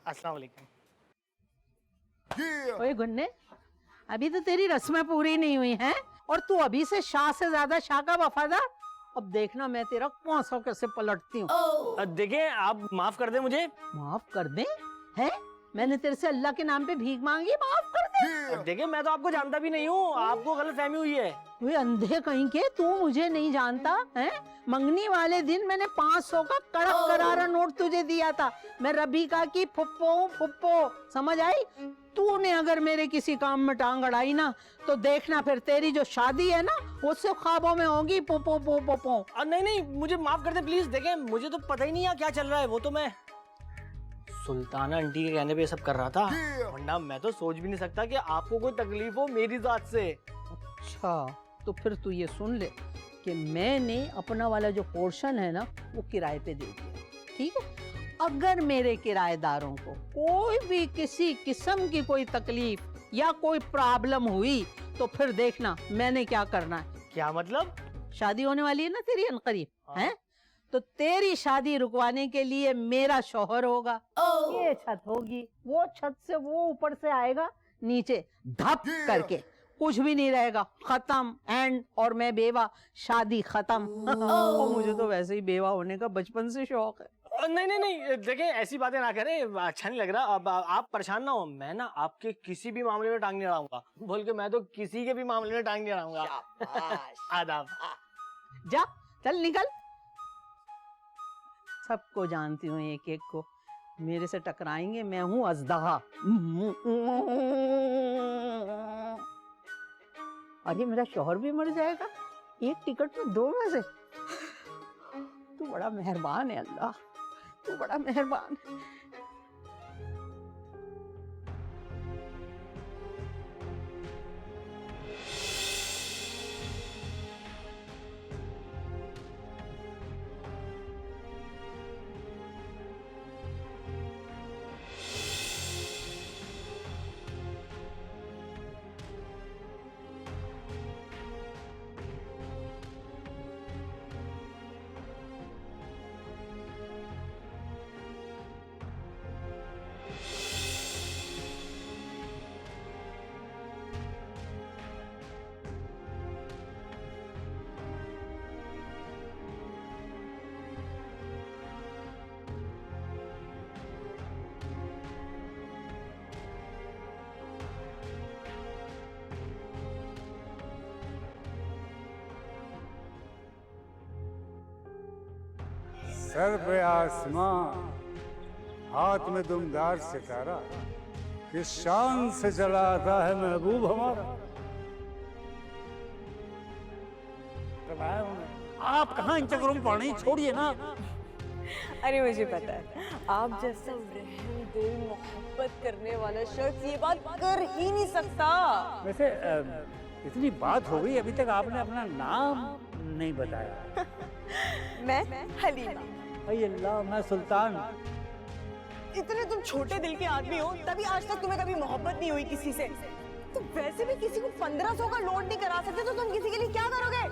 अस्सलाम वालेकुम। ओए गुन्ने, अभी तो तेरी रस्में पूरी नहीं हुई हैं और तू अभी से शाह से ज्यादा शाह का वफादार। अब देखना मैं तेरा 500 कैसे पलटती हूँ। देखिए आप माफ कर दे मुझे। माफ कर दे? हैं? मैंने तेरे से अल्लाह के नाम पे भीख मांगी, माफ कर दे? देखिए मैं तो आपको जानता भी नहीं हूँ, आपको गलतफहमी हुई है। वे अंधे कहीं के, तू मुझे नहीं जानता है? मंगनी वाले दिन मैंने 500 का कड़क करारा नोट तुझे दिया था। मैं रबीका की फुप्पो हूँ, फुप्पो, समझ आई? तूने अगर मेरे किसी काम में टांग अड़ाई ना तो देखना फिर तेरी जो शादी है ना वो सिर्फ ख्वाबों में होगी। पोपो पो पो पो। नहीं नहीं मुझे माफ कर दे प्लीज। देखें मुझे तो पता ही नहीं है क्या चल रहा है। वो तो मैं सुल्ताना आंटी के कहने पे ये सब कर रहा था, वरना मैं तो सोच भी नहीं सकता कि आपको कोई तकलीफ हो मेरी जात से। अच्छा तो फिर तू ये सुन ले कि मैंने अपना वाला जो पोर्शन है ना वो किराए पे दे दिया, ठीक है? अगर मेरे किराएदारों को कोई भी किसी किस्म की कोई तकलीफ या कोई प्रॉब्लम हुई तो फिर देखना मैंने क्या करना है। क्या मतलब? शादी होने वाली है ना तेरी अनकरीब, हैं? तो तेरी शादी रुकवाने के लिए मेरा शौहर होगा। ये छत होगी, वो छत से वो ऊपर से आएगा नीचे धप करके, कुछ भी नहीं रहेगा, खत्म, एंड। और मैं बेवा, शादी खत्म। और मुझे तो वैसे ही बेवा होने का बचपन से शौक है। नहीं नहीं नहीं देखें ऐसी बातें ना करें, अच्छा नहीं लग रहा। अब आप परेशान ना हो, मैं ना आपके किसी भी मामले में टांग नहीं अड़ाऊंगा। बोल के मैं तो किसी के भी मामले में टांग नहीं अड़ाऊंगा। आदाब। जा चल निकल। सबको जानती हूँ एक एक को, मेरे से टकराएंगे मैं हूँ अजदहा। अरे मेरा शौहर भी मर जाएगा एक टिकट में, 2 में से। तू बड़ा मेहरबान है अल्लाह, तू बड़ा मेहरबान है। सर पे आसमां, हाथ में दुमदार सितारा, किस शान से चला आता है महबूब हमारा। आप कहाँ इन चक्करों में पड़ रही, छोड़िए ना। अरे मुझे पता है, आप जैसा रहम दिल मोहब्बत करने वाला शख्स ये बात कर ही नहीं सकता। वैसे इतनी बात हो गई, अभी तक आपने अपना नाम नहीं बताया। मैं हलीमा। अल्लाह, मैं सुल्तान। इतने तुम छोटे दिल के आदमी हो तभी आज तक तुम्हें कभी मोहब्बत नहीं हुई किसी से। तो वैसे भी किसी को 1500 का लोन नहीं करा सकते तो तुम किसी के लिए क्या करोगे?